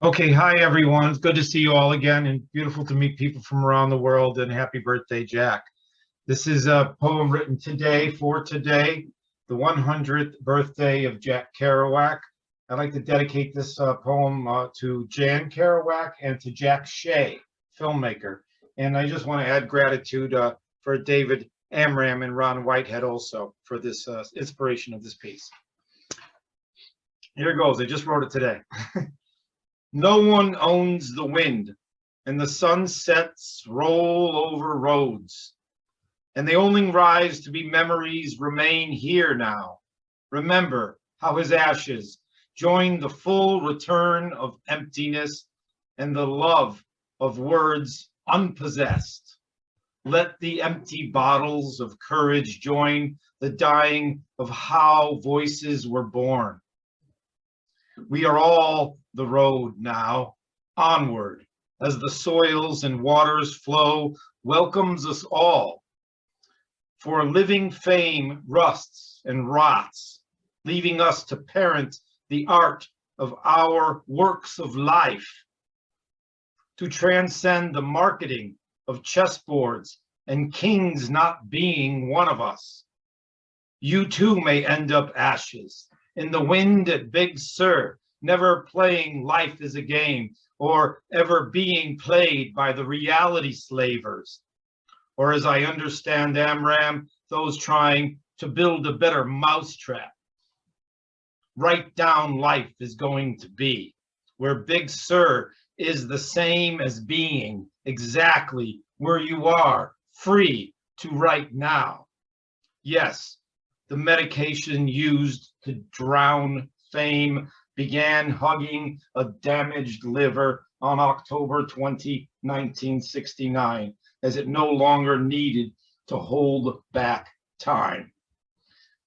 Okay, hi everyone. It's good to see you all again and beautiful to meet people from around the world, and happy birthday, Jack. This is a poem written today for today, the 100th birthday of Jack Kerouac. I'd like to dedicate this poem to Jan Kerouac and to Jack Shea, filmmaker. And I just want to add gratitude for David Amram and Ron Whitehead also for this inspiration of this piece. Here it goes. I just wrote it today. No one owns the wind, and the sunsets roll over roads, and they only rise to be memories remain here now. Remember how his ashes join the full return of emptiness and the love of words unpossessed. Let the empty bottles of courage join the dying of how voices were born. We are all the road now, onward, as the soils and waters flow, welcomes us all. For living fame rusts and rots, leaving us to parent the art of our works of life, to transcend the marketing of chessboards and kings not being one of us. You too may end up ashes in the wind at Big Sur, never playing life as a game, or ever being played by the reality slavers. Or as I understand Amram, those trying to build a better mousetrap. Right down life is going to be, where Big Sur is the same as being exactly where you are, free to right now. Yes, the medication used to drown fame began hugging a damaged liver on October 20, 1969, as it no longer needed to hold back time.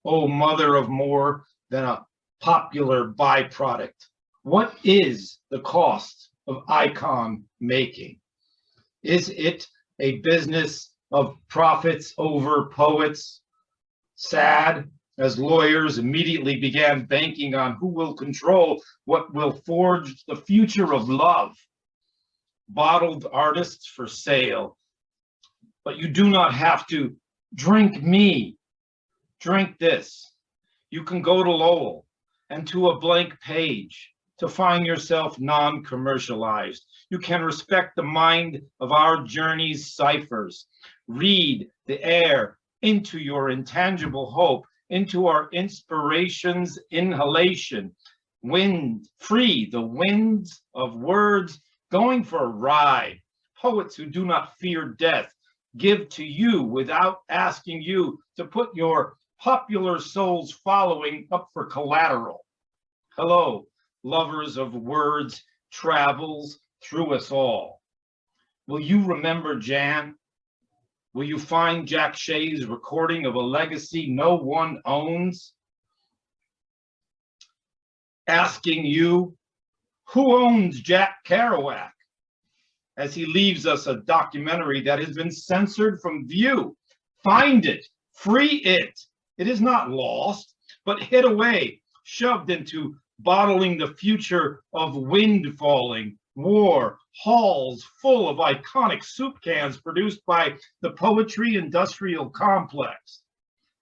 Oh, mother of more than a popular byproduct, what is the cost of icon making? Is it a business of profits over poets? Sad, as lawyers immediately began banking on who will control what will forge the future of love. Bottled artists for sale. But you do not have to drink me. Drink this. You can go to Lowell and to a blank page to find yourself non-commercialized. You can respect the mind of our journey's ciphers. Read the air into your intangible hope, into our inspiration's inhalation. Wind, free the winds of words, going for a ride. Poets who do not fear death give to you without asking you to put your popular soul's following up for collateral. Hello, lovers of words, travels through us all. Will you remember Jan? Will you find Jack Shea's recording of a legacy no one owns? Asking you, who owns Jack Kerouac? As he leaves us a documentary that has been censored from view. Find it, free it. It is not lost, but hid away, shoved into bottling the future of wind falling, war, halls full of iconic soup cans produced by the poetry industrial complex.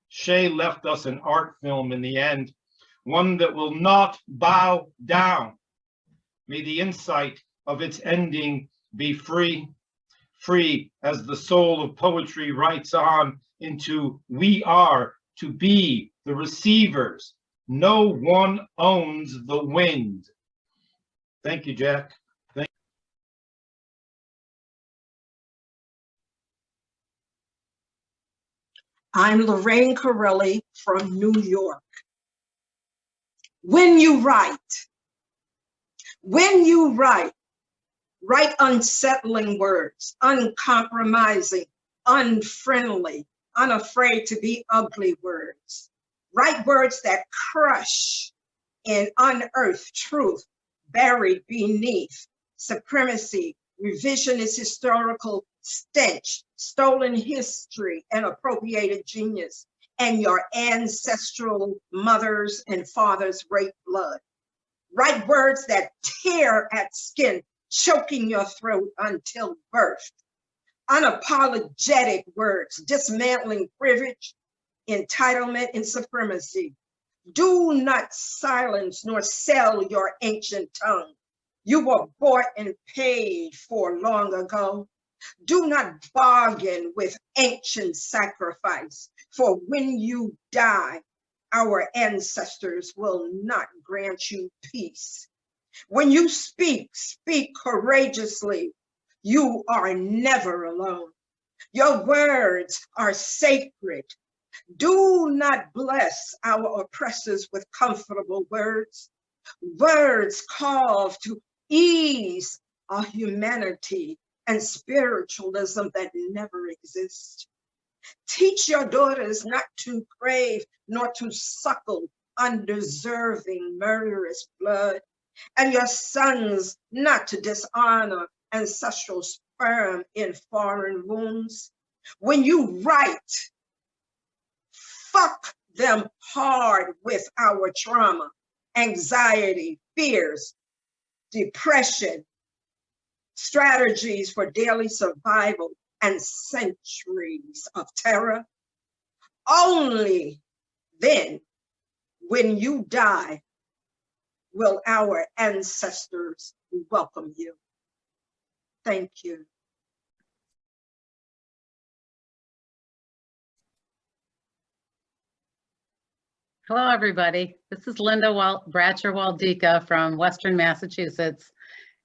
Shea left us an art film in the end, one that will not bow down. May the insight of its ending be free, free as the soul of poetry writes on into we are to be the receivers. No one owns the wind. Thank you, Jack. I'm Lorraine Currelley from New York. When you write, write unsettling words, uncompromising, unfriendly, unafraid to be ugly words. Write words that crush and unearth truth buried beneath supremacy, revisionist historical stench, stolen history, and appropriated genius, and your ancestral mothers and fathers' rape blood. Write words that tear at skin, choking your throat until birth. Unapologetic words, dismantling privilege, entitlement, and supremacy. Do not silence nor sell your ancient tongue. You were bought and paid for long ago. Do not bargain with ancient sacrifice, for when you die, our ancestors will not grant you peace. When you speak, speak courageously. You are never alone. Your words are sacred. Do not bless our oppressors with comfortable words. Words call to ease a humanity and spiritualism that never exist. Teach your daughters not to crave nor to suckle undeserving murderous blood, and your sons not to dishonor ancestral sperm in foreign wombs. When you write, fuck them hard with our trauma, anxiety, fears, depression, strategies for daily survival, and centuries of terror. Only then, when you die, will our ancestors welcome you. Thank you. Hello, everybody. This is Linda Bratcher Wlodyka from Western Massachusetts.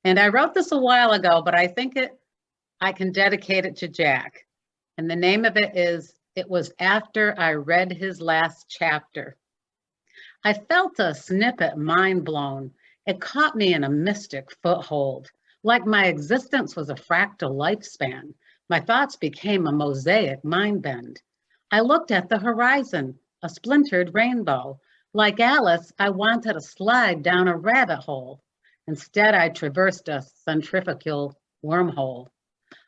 And I wrote this a while ago, but I think I can dedicate it to Jack. And the name of it is, It Was After I Read His Last Chapter. I felt a snippet mind blown. It caught me in a mystic foothold, like my existence was a fractal lifespan. My thoughts became a mosaic mind bend. I looked at the horizon, a splintered rainbow. Like Alice, I wanted to slide down a rabbit hole. Instead, I traversed a centrifugal wormhole.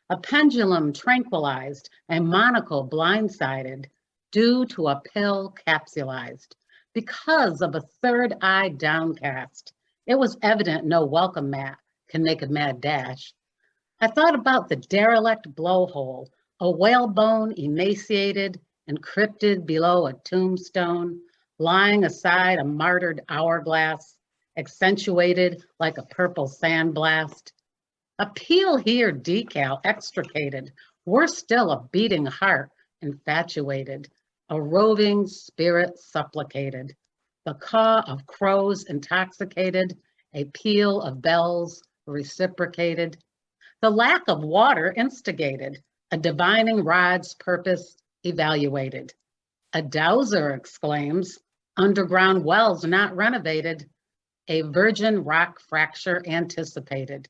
A pendulum tranquilized, a monocle blindsided, due to a pill capsulized. Because of a third eye downcast, it was evident no welcome mat can make a mad dash. I thought about the derelict blowhole, a whalebone emaciated, encrypted below a tombstone, lying aside a martyred hourglass, accentuated like a purple sandblast. A peel here decal extricated, worse still a beating heart infatuated, a roving spirit supplicated, the caw of crows intoxicated, a peal of bells reciprocated, the lack of water instigated, a divining rod's purpose evaluated. A dowser exclaims, underground wells not renovated, a virgin rock fracture anticipated.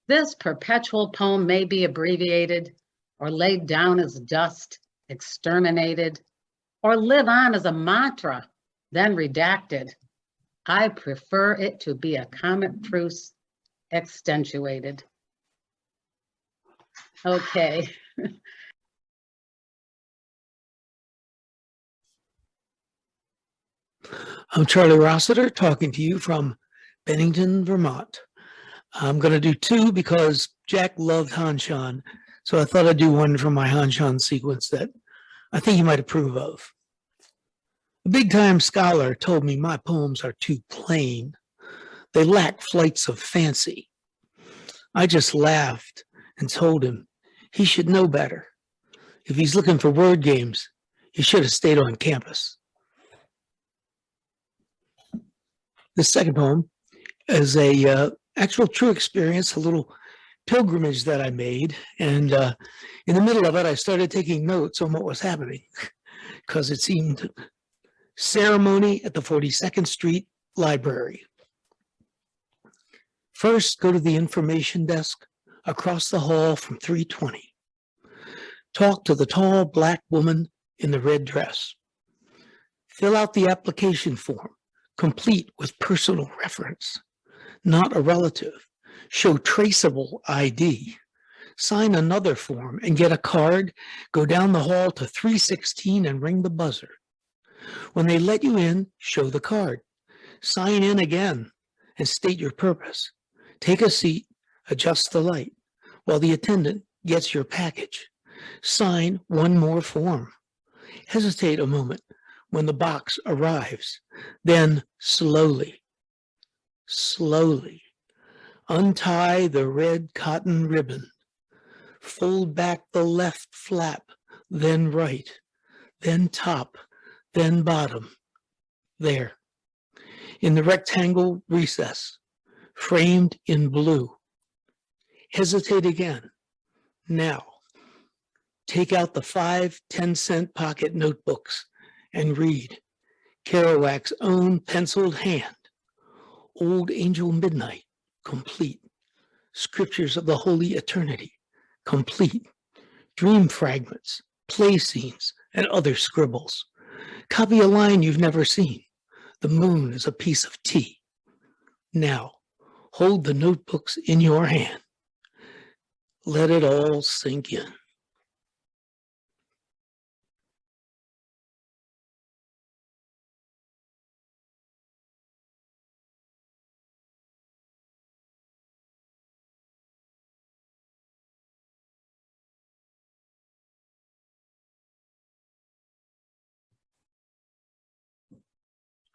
This perpetual poem may be abbreviated or laid down as dust, exterminated, or live on as a mantra, then redacted. I prefer it to be a comic truce extenuated. Okay. I'm Charlie Rossiter talking to you from Bennington, Vermont. I'm going to do two because Jack loved Hanshan, so I thought I'd do one from my Hanshan sequence that I think you might approve of. A big-time scholar told me my poems are too plain. They lack flights of fancy. I just laughed and told him he should know better. If he's looking for word games, he should have stayed on campus. The second poem is a actual true experience, a little pilgrimage that I made. And in the middle of it, I started taking notes on what was happening because it seemed ceremony at the 42nd Street Library. First, go to the information desk across the hall from 320. Talk to the tall black woman in the red dress. Fill out the application form, complete with personal reference, not a relative. Show traceable ID. Sign another form and get a card. Go down the hall to 316 and ring the buzzer. When they let you in, show the card. Sign in again and state your purpose. Take a seat, adjust the light, while the attendant gets your package. Sign one more form. Hesitate a moment when the box arrives. Then slowly, untie the red cotton ribbon. Fold back the left flap, then right, then top, then bottom. There, in the rectangle recess, framed in blue. Hesitate again. Now, take out the 5 10-cent pocket notebooks and read Kerouac's own penciled hand, Old Angel Midnight, complete. Scriptures of the Holy Eternity, complete. Dream fragments, play scenes, and other scribbles. Copy a line you've never seen. The moon is a piece of tea. Now, hold the notebooks in your hand. Let it all sink in.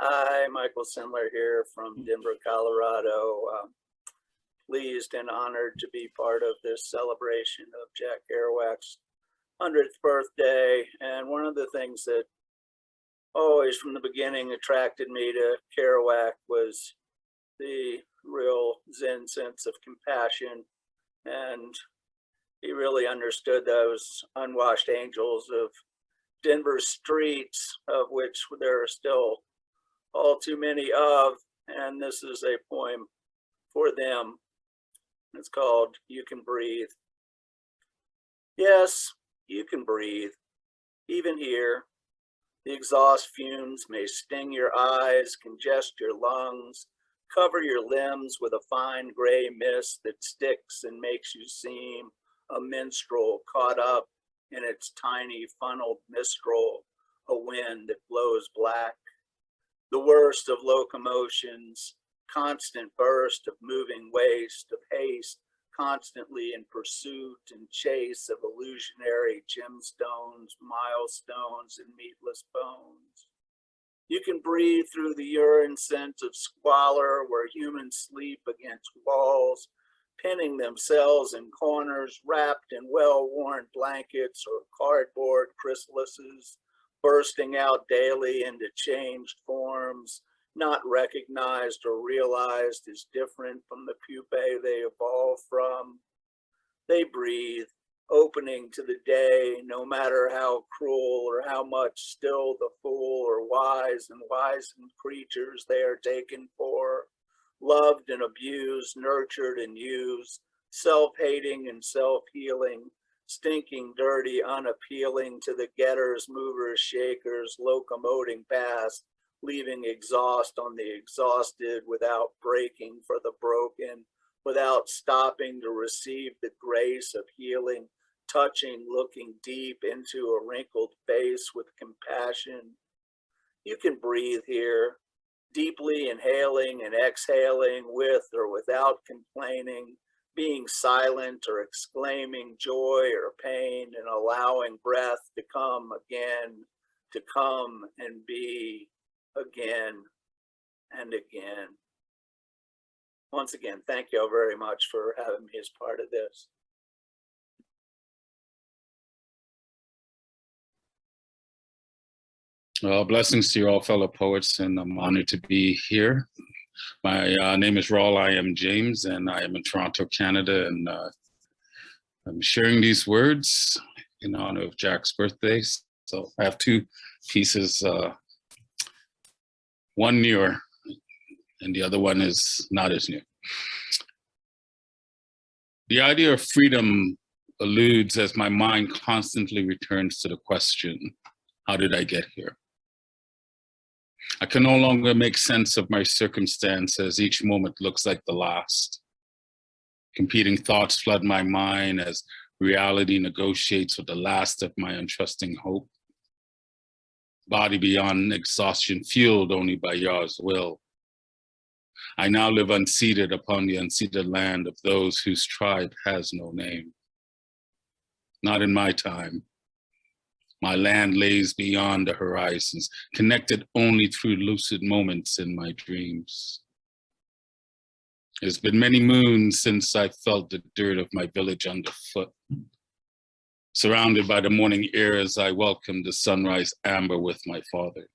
Hi, Michael Sindler here from Denver, Colorado. Pleased and honored to be part of this celebration of Jack Kerouac's 100th birthday. And one of the things that always from the beginning attracted me to Kerouac was the real Zen sense of compassion. And he really understood those unwashed angels of Denver streets, of which there are still all too many of, and this is a poem for them. It's called You Can Breathe. Yes, you can breathe, even here. The exhaust fumes may sting your eyes, congest your lungs, cover your limbs with a fine gray mist that sticks and makes you seem a minstrel caught up in its tiny funneled mistral, a wind that blows black. The worst of locomotions, constant burst of moving waste, of haste, constantly in pursuit and chase of illusionary gemstones, milestones, and meatless bones. You can breathe through the urine scent of squalor where humans sleep against walls, pinning themselves in corners, wrapped in well-worn blankets or cardboard chrysalises, bursting out daily into changed forms, not recognized or realized as different from the pupae they evolved from. They breathe, opening to the day, no matter how cruel or how much still the fool or wise and wizened creatures they are taken for, loved and abused, nurtured and used, self-hating and self-healing, stinking, dirty, unappealing to the getters, movers, shakers, locomoting past, leaving exhaust on the exhausted without breaking for the broken, without stopping to receive the grace of healing, touching, looking deep into a wrinkled face with compassion. You can breathe here, deeply inhaling and exhaling with or without complaining, being silent or exclaiming joy or pain and allowing breath to come again, to come and be again and again. Once again, thank you all very much for having me as part of this. Well, blessings to you all, fellow poets, and I'm honored to be here. My name is Raoul James, and I am in Toronto, Canada, and I'm sharing these words in honor of Jack's birthday. So I have two pieces, one newer, and the other one is not as new. The idea of freedom eludes as my mind constantly returns to the question, how did I get here? I can no longer make sense of my circumstance as each moment looks like the last. Competing thoughts flood my mind as reality negotiates with the last of my untrusting hope. Body beyond exhaustion, fueled only by Yah's will. I now live unseated upon the unceded land of those whose tribe has no name. Not in my time. My land lays beyond the horizons, connected only through lucid moments in my dreams. It's been many moons since I felt the dirt of my village underfoot. Surrounded by the morning air as I welcomed the sunrise amber with my father.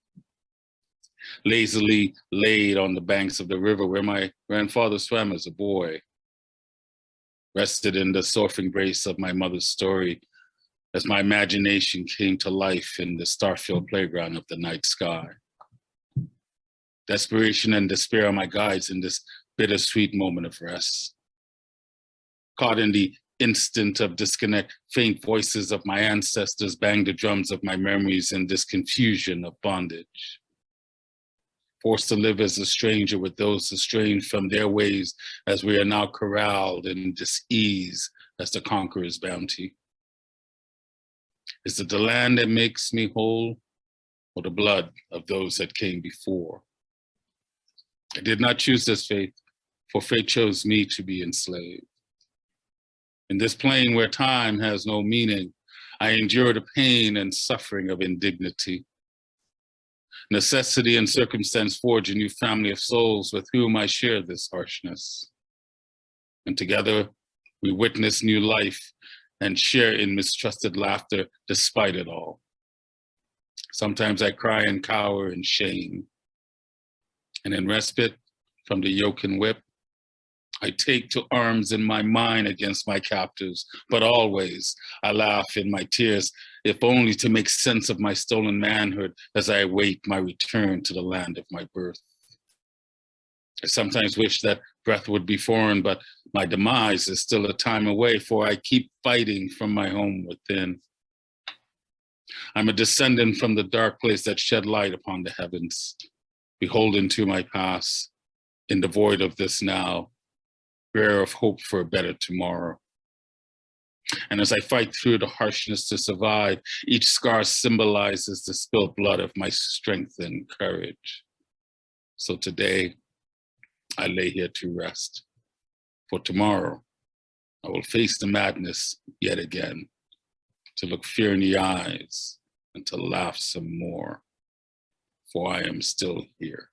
Lazily laid on the banks of the river where my grandfather swam as a boy. Rested in the soft embrace of my mother's story as my imagination came to life in the star-filled playground of the night sky. Desperation and despair are my guides in this bittersweet moment of rest. Caught in the instant of disconnect, faint voices of my ancestors bang the drums of my memories in this confusion of bondage. Forced to live as a stranger with those estranged from their ways as we are now corralled in dis-ease as the conqueror's bounty. Is it the land that makes me whole or the blood of those that came before? I did not choose this fate, for fate chose me to be enslaved. In this plane where time has no meaning, I endure the pain and suffering of indignity. Necessity and circumstance forge a new family of souls with whom I share this harshness. And together we witness new life and share in mistrusted laughter despite it all. Sometimes I cry and cower in shame. And in respite from the yoke and whip, I take to arms in my mind against my captors, but always I laugh in my tears, if only to make sense of my stolen manhood as I await my return to the land of my birth. I sometimes wish that breath would be foreign, but my demise is still a time away, for I keep fighting from my home within. I'm a descendant from the dark place that shed light upon the heavens, beholden to my past, in the void of this now, bearer of hope for a better tomorrow. And as I fight through the harshness to survive, each scar symbolizes the spilled blood of my strength and courage. So today, I lay here to rest. For tomorrow, I will face the madness yet again, to look fear in the eyes and to laugh some more, for I am still here.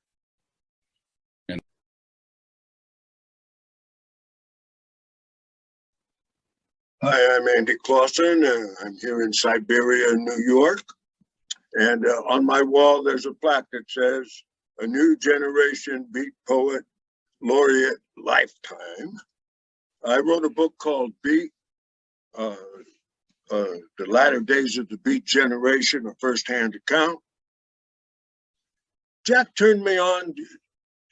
Hi, I'm Andy Clausen. I'm here in Siberia, New York. And on my wall, there's a plaque that says, "A new generation beat poet laureate lifetime." I wrote a book called Beat, The Latter Days of the Beat Generation, a firsthand account. Jack turned me on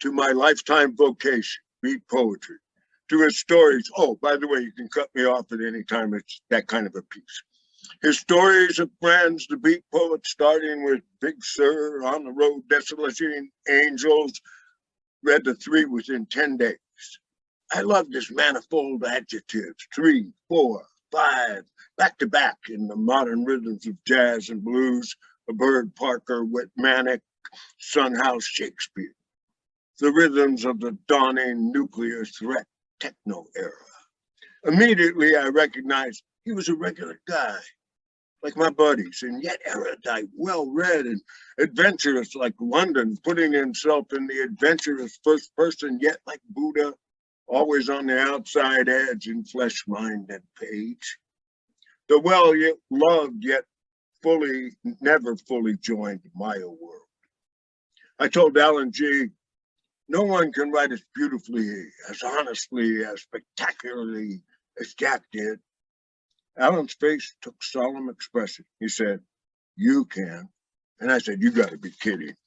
to my lifetime vocation, beat poetry. To his stories. Oh, by the way, you can cut me off at any time. It's that kind of a piece. His stories of friends, the beat poets, starting with Big Sur, On the Road, Desolation Angels, read the 3 within 10 days. I loved his manifold adjectives, 3, 4, 5, back to back in the modern rhythms of jazz and blues, a Bird Parker, Whitmanic, Sunhouse, Shakespeare. The rhythms of the dawning nuclear threat techno era. Immediately, I recognized he was a regular guy, like my buddies, and yet erudite, well-read, and adventurous like London, putting himself in the adventurous first person, yet like Buddha, always on the outside edge in flesh, mind, and page. The well-loved, yet never fully joined Maya world. I told Alan G., no one can write as beautifully, as honestly, as spectacularly as Jack did. Alan's face took solemn expression. He said, "You can." And I said, "You got to be kidding."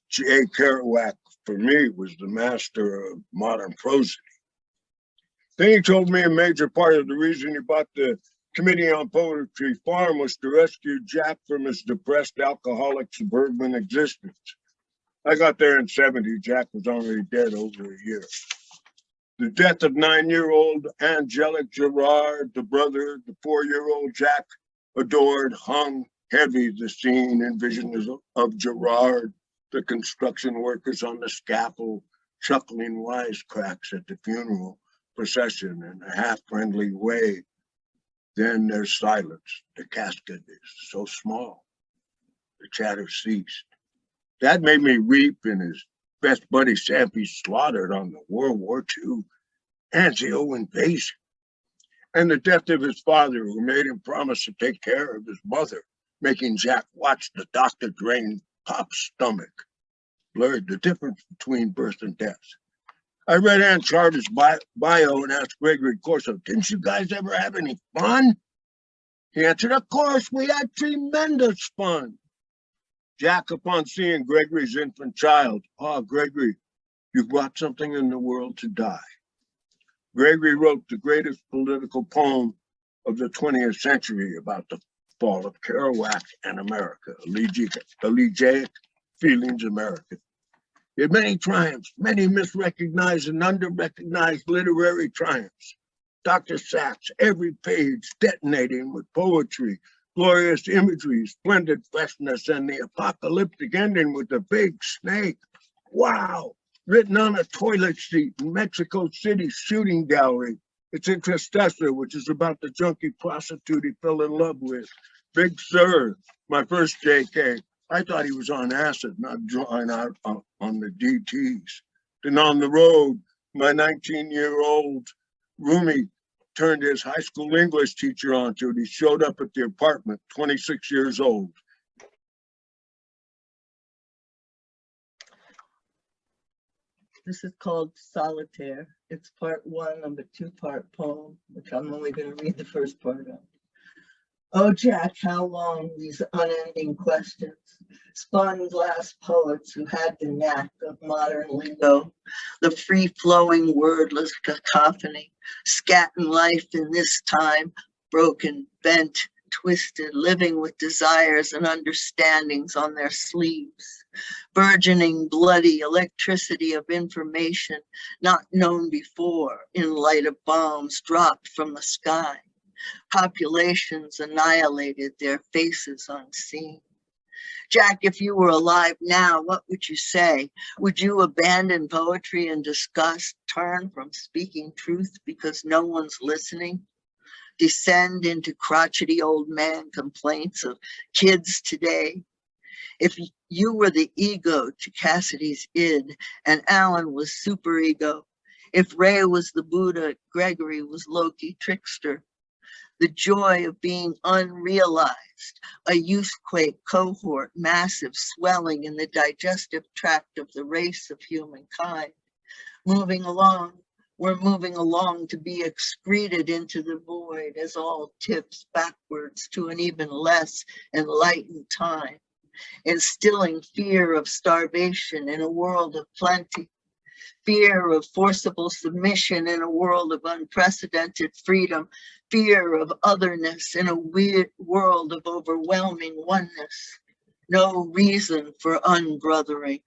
Jack Kerouac, for me, was the master of modern prosody. Then he told me a major part of the reason he bought the Committee on Poetry Farm was to rescue Jack from his depressed, alcoholic suburban existence. I got there in '70. Jack was already dead over a year. The death of 9-year-old Angelic Gerard, the brother, the 4-year-old Jack adored, hung heavy the scene and visions of Gerard, the construction workers on the scaffold, chuckling wisecracks at the funeral procession in a half-friendly way. Then there's silence. The casket is so small. The chatter ceased. Dad made me weep, and his best buddy Sampy slaughtered on the World War II Anzio invasion. And the death of his father, who made him promise to take care of his mother, making Jack watch the doctor drain Pop's stomach, blurred the difference between birth and death. I read Ann Charter's bio and asked Gregory Corso, didn't you guys ever have any fun? He answered, of course, we had tremendous fun. Jack, upon seeing Gregory's infant child, Gregory, you've brought something in the world to die. Gregory wrote the greatest political poem of the 20th century about the fall of Kerouac and America, elegiac feelings America. He had many triumphs, many misrecognized and under-recognized literary triumphs. Dr. Sachs, every page detonating with poetry, glorious imagery, splendid freshness, and the apocalyptic ending with the big snake. Wow! Written on a toilet seat in Mexico City shooting gallery. It's in Tristessa, which is about the junkie prostitute he fell in love with. Big Sur, my first JK. I thought he was on acid, not drawing out on the DTs. Then on the road, my 19-year-old roomie turned his high school English teacher onto it. He showed up at the apartment, 26 years old. This is called Solitaire. It's part one of a two-part poem, which I'm only going to read the first part of. Oh, Jack, how long these unending questions spun glass poets who had the knack of modern lingo, the free-flowing wordless cacophony, scatting life in this time, broken, bent, twisted, living with desires and understandings on their sleeves, burgeoning, bloody electricity of information not known before in light of bombs dropped from the sky. Populations annihilated, their faces unseen. Jack, if you were alive now, what would you say? Would you abandon poetry in disgust, turn from speaking truth because no one's listening? Descend into crotchety old man complaints of kids today? If you were the ego to Cassidy's id and Alan was superego, if Ray was the Buddha, Gregory was Loki trickster, the joy of being unrealized, a youthquake cohort, massive swelling in the digestive tract of the race of humankind. Moving along, we're moving along to be excreted into the void as all tips backwards to an even less enlightened time, instilling fear of starvation in a world of plenty, fear of forcible submission in a world of unprecedented freedom, fear of otherness in a weird world of overwhelming oneness. No reason for unbrothering.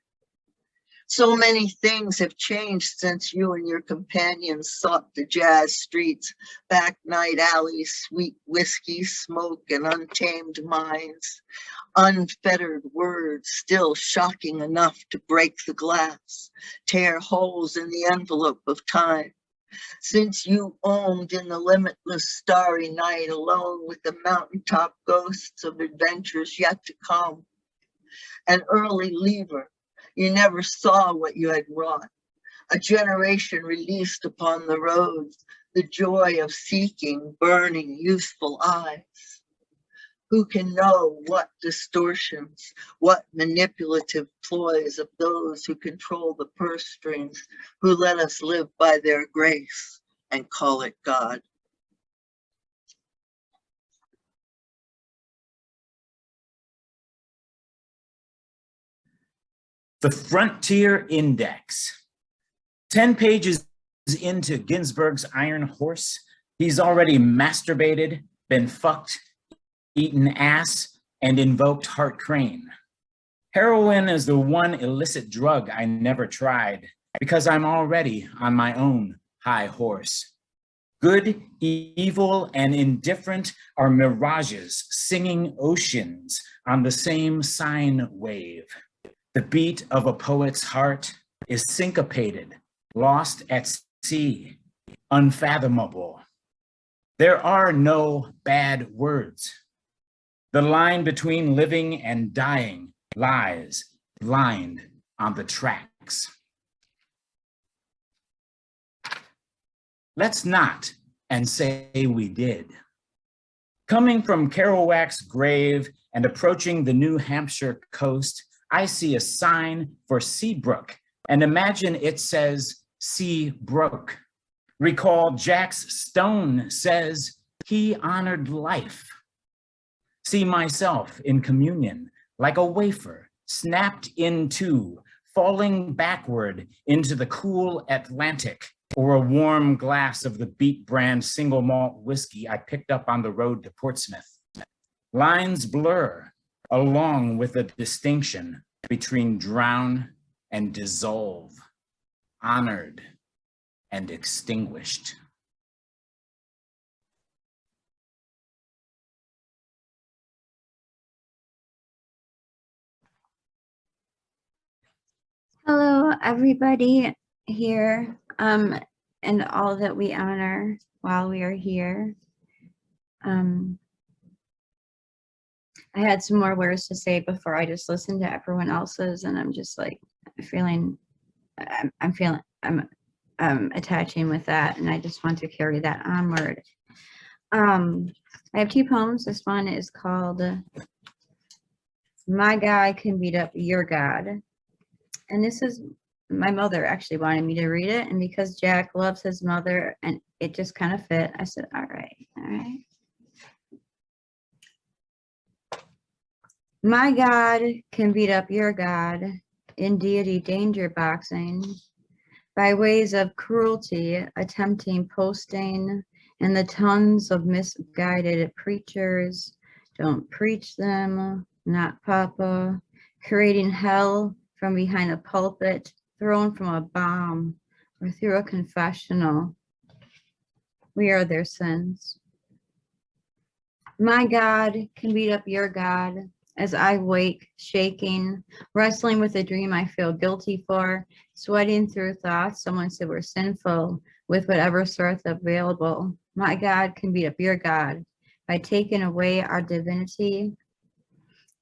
So many things have changed since you and your companions sought the jazz streets, back night alleys, sweet whiskey, smoke, and untamed minds. Unfettered words still shocking enough to break the glass, tear holes in the envelope of time. Since you owned in the limitless starry night alone with the mountaintop ghosts of adventures yet to come. An early lever, you never saw what you had wrought. A generation released upon the roads, the joy of seeking, burning, youthful eyes. Who can know what distortions, what manipulative ploys of those who control the purse strings, who let us live by their grace and call it God. The Frontier Index. 10 pages into Ginsberg's Iron Horse, he's already masturbated, been fucked, eaten ass, and invoked Hart Crane. Heroin is the one illicit drug I never tried because I'm already on my own high horse. Good, evil, and indifferent are mirages singing oceans on the same sine wave. The beat of a poet's heart, is syncopated, lost at sea, unfathomable. There are no bad words. The line between living and dying lies blind on the tracks. Let's not and say we did. Coming from Kerouac's grave and approaching the New Hampshire coast, I see a sign for Seabrook and imagine it says sea broke. Recall Jack's stone says he honored life. See myself in communion like a wafer snapped in two, falling backward into the cool Atlantic, or a warm glass of the Beat brand single malt whiskey I picked up on the road to Portsmouth. Lines blur along with a distinction between drown and dissolve, honored and extinguished. Hello, everybody here, and all that we honor while we are here. I had some more words to say before I just listened to everyone else's, and I'm just like I'm attaching with that, and I just want to carry that onward. I have two poems. This one is called My God Can Beat Up Your God. And this is, my mother actually wanted me to read it, and because Jack loves his mother and it just kind of fit, I said, all right. My God can beat up your God in deity danger boxing by ways of cruelty, attempting posting, and the tons of misguided preachers don't preach them, not Papa, creating hell from behind a pulpit, thrown from a bomb, or through a confessional. We are their sins. My God can beat up your God as I wake, shaking, wrestling with a dream I feel guilty for, sweating through thoughts someone said were sinful with whatever source available. My God can beat up your God by taking away our divinity,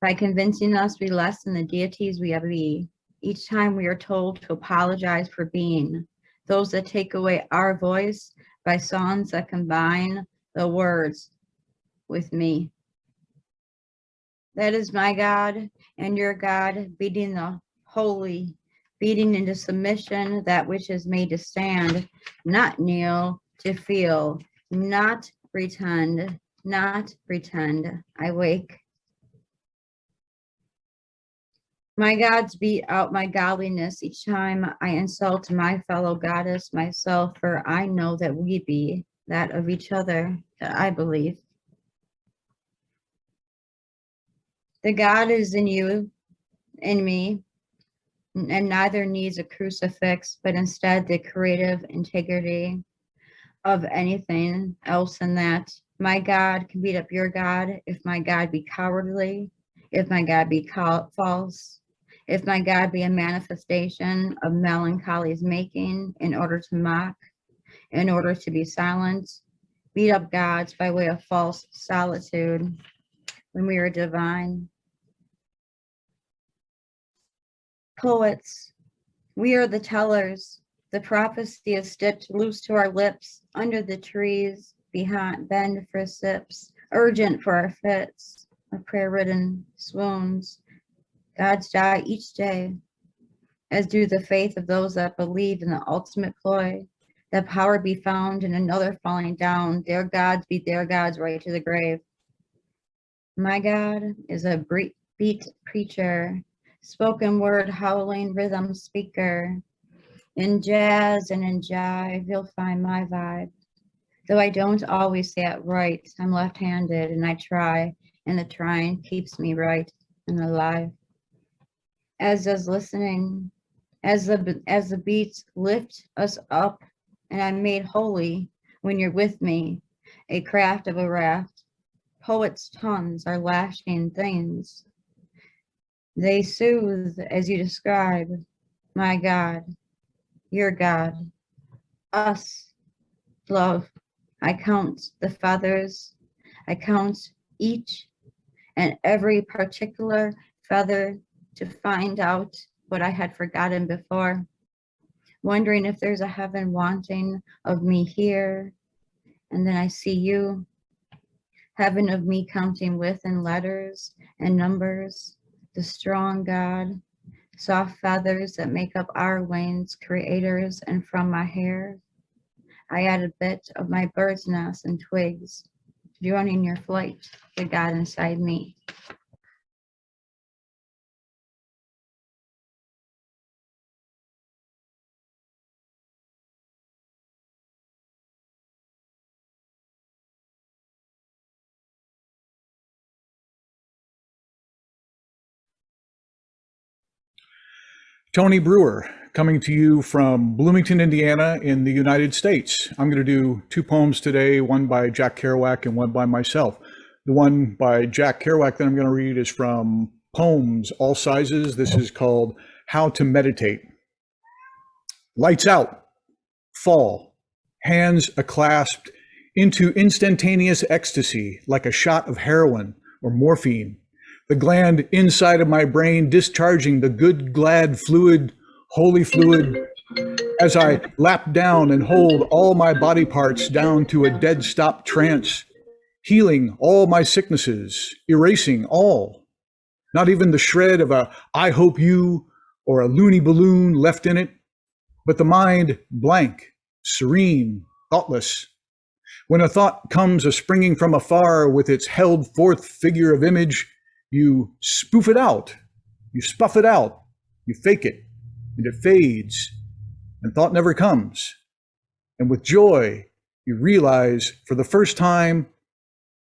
by convincing us we less than the deities we be. Each time we are told to apologize for being those that take away our voice by songs that combine the words with me. That is my God and your God, beating the holy, beating into submission that which is made to stand, not kneel, to feel, not pretend, I wake. My gods beat out my godliness each time I insult my fellow goddess, myself, for I know that we be that of each other, that I believe. The God is in you, in me, and neither needs a crucifix, but instead the creative integrity of anything else than that. My God can beat up your God if my God be cowardly, if my God be false, if my God be a manifestation of melancholy's making in order to mock, in order to be silent, beat up gods by way of false solitude when we are divine. Poets, we are the tellers. The prophecy is stitched loose to our lips, under the trees, behind, bend for sips, urgent for our fits, of prayer-ridden swoons. Gods die each day, as do the faith of those that believe in the ultimate ploy, that power be found in another falling down, their gods beat their gods right to the grave. My God is a beat preacher, spoken word howling rhythm speaker. In jazz and in jive, you'll find my vibe. Though I don't always say it right, I'm left-handed and I try, and the trying keeps me right and alive. As does listening, as the beats lift us up, and I'm made holy when you're with me, a craft of a raft. Poets' tongues are lashing things. They soothe as you describe, my God, your God, us, love. I count the feathers. I count each and every particular feather to find out what I had forgotten before, wondering if there's a heaven wanting of me here. And then I see you, heaven of me counting with in letters and numbers, the strong God, soft feathers that make up our wings, creators, and from my hair, I add a bit of my bird's nest and twigs, joining your flight, the God inside me. Tony Brewer, coming to you from Bloomington, Indiana in the United States. I'm going to do two poems today, one by Jack Kerouac and one by myself. The one by Jack Kerouac that I'm going to read is from Poems, All Sizes. This is called How to Meditate. Lights out, fall, hands aclasped into instantaneous ecstasy like a shot of heroin or morphine. The gland inside of my brain discharging the good, glad fluid, holy fluid, as I lap down and hold all my body parts down to a dead stop trance, healing all my sicknesses, erasing all, not even the shred of a I hope you or a loony balloon left in it, but the mind blank, serene, thoughtless. When a thought comes a springing from afar with its held forth figure of image, you spoof it out, you spuff it out, you fake it, and it fades, and thought never comes. And with joy, you realize for the first time,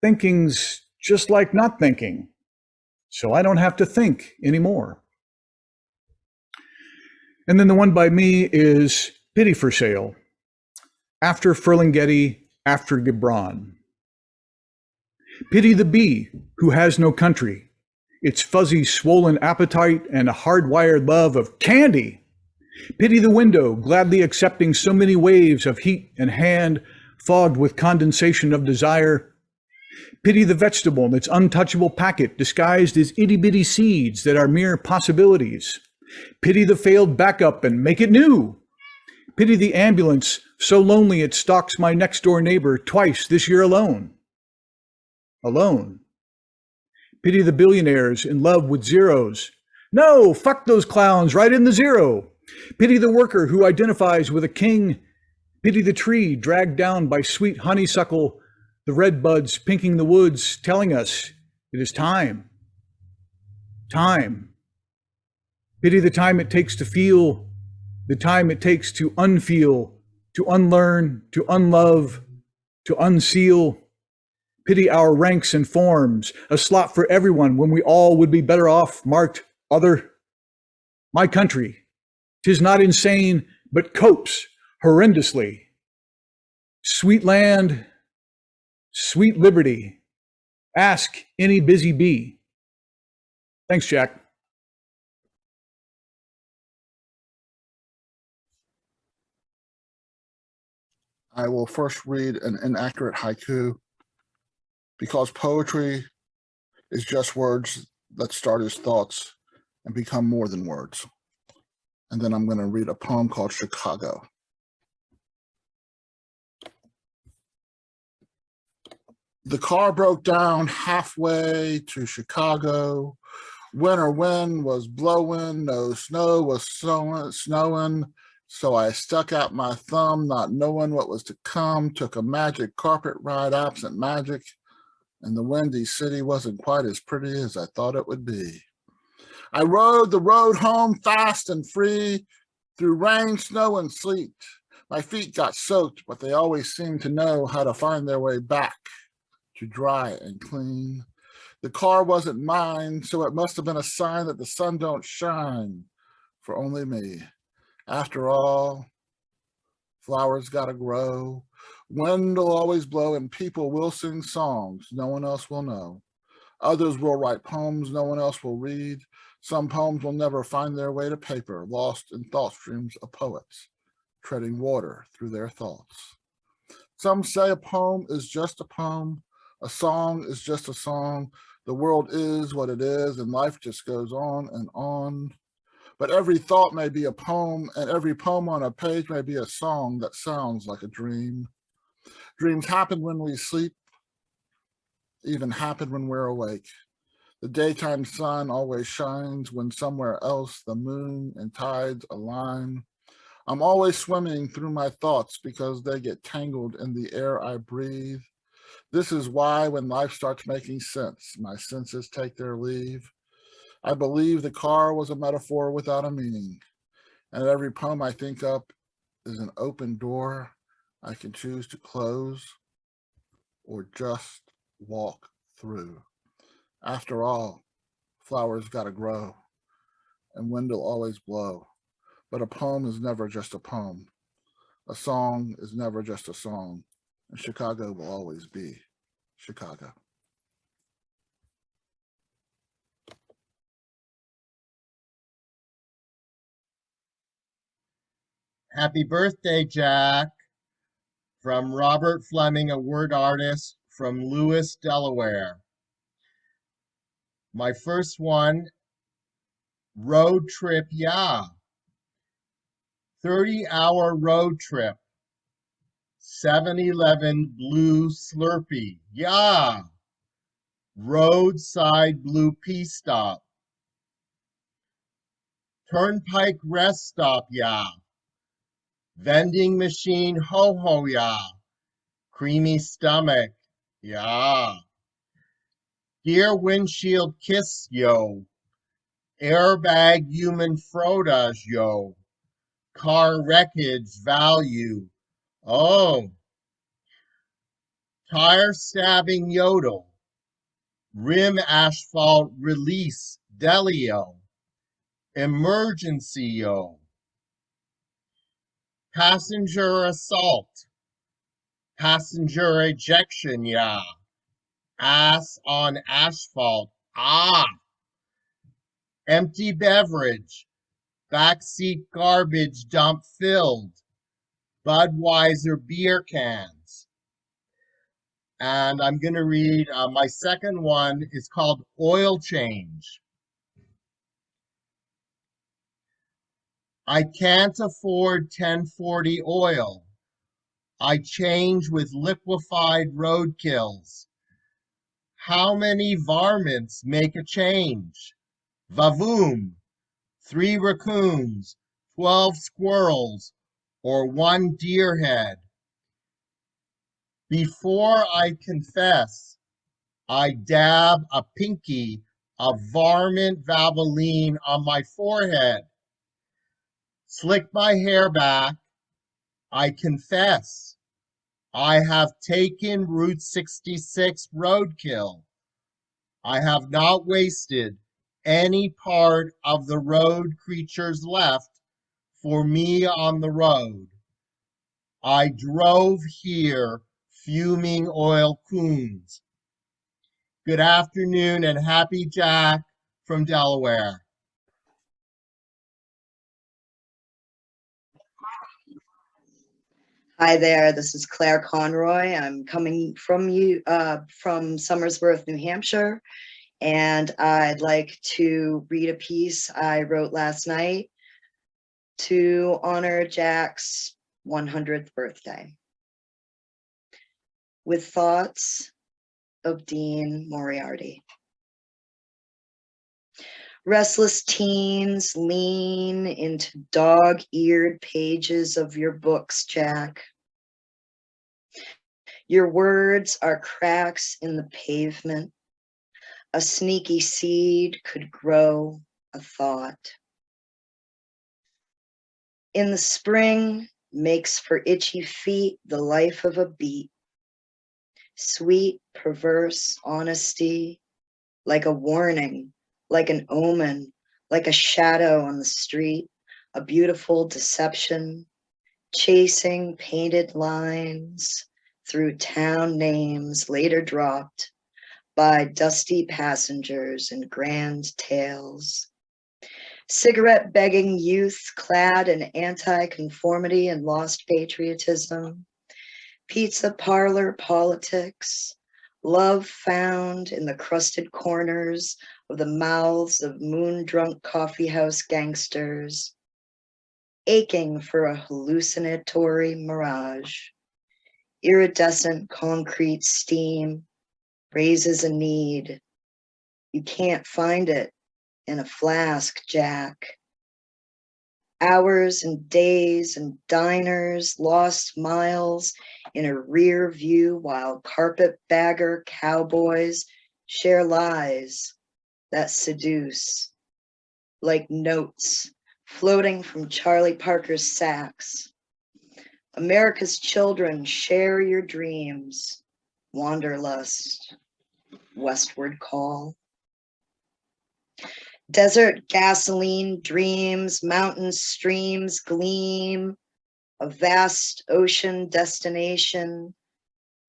thinking's just like not thinking, so I don't have to think anymore. And then the one by me is Pity for Sale, after Ferlinghetti, after Gibran. Pity the bee who has no country, its fuzzy, swollen appetite and a hardwired love of candy. Pity the window, gladly accepting so many waves of heat and hand fogged with condensation of desire. Pity the vegetable in its untouchable packet, disguised as itty-bitty seeds that are mere possibilities. Pity the failed backup and make it new. Pity the ambulance, so lonely it stalks my next-door neighbor twice this year alone. Alone. Pity the billionaires in love with zeros. No, fuck those clowns, right in the zero. Pity the worker who identifies with a king. Pity the tree dragged down by sweet honeysuckle, the red buds pinking the woods, telling us it is time. Time. Pity the time it takes to feel, the time it takes to unfeel, to unlearn, to unlove, to unseal. Pity our ranks and forms, a slot for everyone when we all would be better off marked other. My country, 'tis not insane, but copes horrendously. Sweet land, sweet liberty, ask any busy bee. Thanks, Jack. I will first read an inaccurate haiku, because poetry is just words that start as thoughts and become more than words. And then I'm going to read a poem called Chicago. The car broke down halfway to Chicago. Winter wind was blowing, no snow was snowing. So I stuck out my thumb, not knowing what was to come, took a magic carpet ride absent magic, and the windy city wasn't quite as pretty as I thought it would be. I rode the road home fast and free through rain, snow, and sleet. My feet got soaked, but they always seemed to know how to find their way back to dry and clean. The car wasn't mine, so it must have been a sign that the sun don't shine for only me. After all, flowers gotta grow, wind will always blow, and people will sing songs no one else will know. Others will write poems no one else will read. Some poems will never find their way to paper, lost in thought streams of poets, treading water through their thoughts. Some say a poem is just a poem, a song is just a song, the world is what it is, and life just goes on and on. But every thought may be a poem, and every poem on a page may be a song that sounds like a dream. Dreams happen when we sleep, even happen when we're awake. The daytime sun always shines when somewhere else the moon and tides align. I'm always swimming through my thoughts because they get tangled in the air I breathe. This is why when life starts making sense, my senses take their leave. I believe the car was a metaphor without a meaning, and every poem I think up is an open door I can choose to close or just walk through. After all, flowers gotta grow and wind'll always blow, but a poem is never just a poem. A song is never just a song, and Chicago will always be Chicago. Happy birthday, Jack. From Robert Fleming, a word artist from Lewis, Delaware. My first one, road trip, yeah. 30-hour road trip. 7-Eleven blue Slurpee, yeah. Roadside blue pea stop. Turnpike rest stop, yeah. Vending machine, ho-ho, yeah. Creamy stomach, yeah. Gear windshield kiss, yo. Airbag human frodas, yo. Car wreckage value, oh. Tire stabbing yodel. Rim asphalt release, delio. Emergency, yo. Passenger assault. Passenger ejection, yeah. Ass on asphalt, ah. Empty beverage. Backseat garbage dump filled. Budweiser beer cans. And I'm going to read my second one is called Oil Change. I can't afford 1040 oil. I change with liquefied roadkills. How many varmints make a change? Vavoom, 3 raccoons, 12 squirrels, or 1 deer head. Before I confess, I dab a pinky of varmint Valvoline on my forehead. Slick my hair back, I confess. I have taken Route 66 roadkill. I have not wasted any part of the road creatures left for me on the road. I drove here fuming oil coons. Good afternoon and happy Jack from Delaware. Hi there, this is Claire Conroy. I'm coming from from Somersworth, New Hampshire, and I'd like to read a piece I wrote last night to honor Jack's 100th birthday. With thoughts of Dean Moriarty. Restless teens lean into dog-eared pages of your books, Jack. Your words are cracks in the pavement. A sneaky seed could grow a thought. In the spring makes for itchy feet the life of a beat. Sweet, perverse honesty, like a warning, like an omen, like a shadow on the street, a beautiful deception, chasing painted lines through town names later dropped, by dusty passengers in grand tales. Cigarette-begging youth clad in anti-conformity and lost patriotism. Pizza parlor politics. Love found in the crusted corners of the mouths of moon-drunk coffeehouse gangsters. Aching for a hallucinatory mirage. Iridescent concrete steam raises a need. You can't find it in a flask, Jack. Hours and days and diners, lost miles in a rear view while carpetbagger cowboys share lies that seduce, like notes floating from Charlie Parker's sacks. America's children, share your dreams, wanderlust, westward call. Desert gasoline dreams, mountain streams gleam, a vast ocean destination,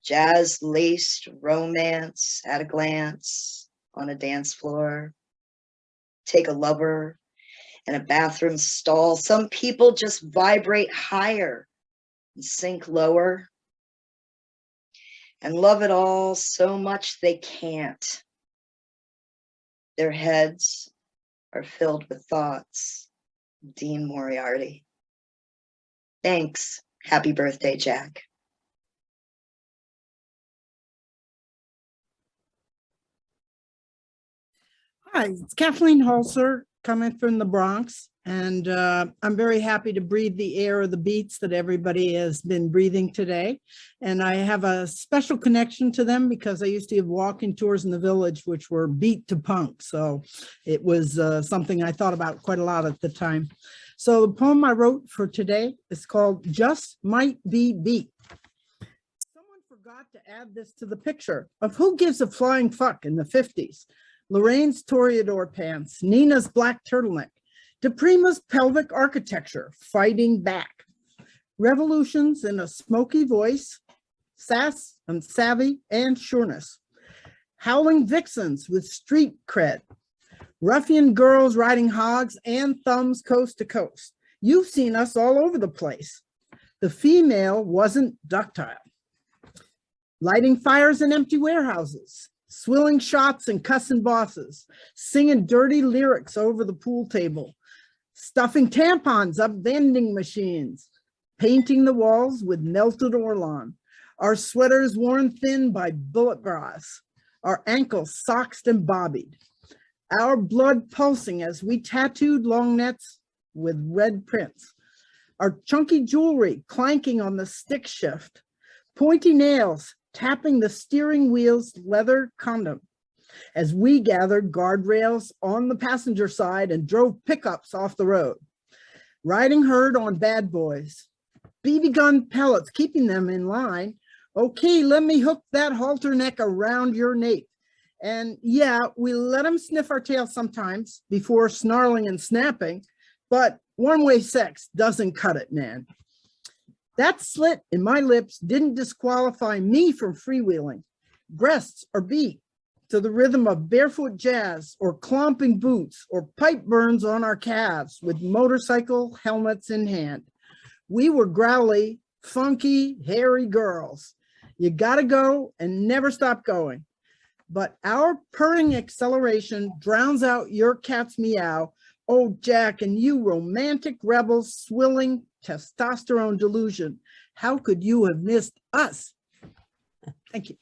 jazz-laced romance at a glance on a dance floor. Take a lover in a bathroom stall. Some people just vibrate higher and sink lower and love it all so much they can't. Their heads are filled with thoughts. Dean Moriarty. Thanks. Happy birthday, Jack. Hi, it's Kathleen Holzer coming from the Bronx, and I'm very happy to breathe the air of the beats that everybody has been breathing today. And I have a special connection to them because I used to give walking tours in the village, which were beat to punk. So it was something I thought about quite a lot at the time. So the poem I wrote for today is called Just Might Be Beat. Someone forgot to add this to the picture of Who Gives a Flying Fuck in the 50s. Lorraine's Toreador pants, Nina's black turtleneck, DePrima's pelvic architecture, fighting back. Revolutions in a smoky voice, sass and savvy and sureness. Howling vixens with street cred. Ruffian girls riding hogs and thumbs coast to coast. You've seen us all over the place. The female wasn't ductile. Lighting fires in empty warehouses. Swilling shots and cussing bosses, singing dirty lyrics over the pool table, stuffing tampons up vending machines, painting the walls with melted Orlon, our sweaters worn thin by bullet bras, our ankles socked and bobbied, our blood pulsing as we tattooed long nets with red prints, our chunky jewelry clanking on the stick shift, pointy nails tapping the steering wheel's leather condom as we gathered guardrails on the passenger side and drove pickups off the road. Riding herd on bad boys, BB gun pellets keeping them in line. Okay, let me hook that halter neck around your nape. And yeah, we let them sniff our tail sometimes before snarling and snapping, but one-way sex doesn't cut it, man. That slit in my lips didn't disqualify me from freewheeling. Breasts are beat to the rhythm of barefoot jazz or clomping boots or pipe burns on our calves with motorcycle helmets in hand. We were growly, funky, hairy girls. You gotta go and never stop going. But our purring acceleration drowns out your cat's meow. Oh, Jack, and you romantic rebels swilling testosterone delusion. How could you have missed us? Thank you.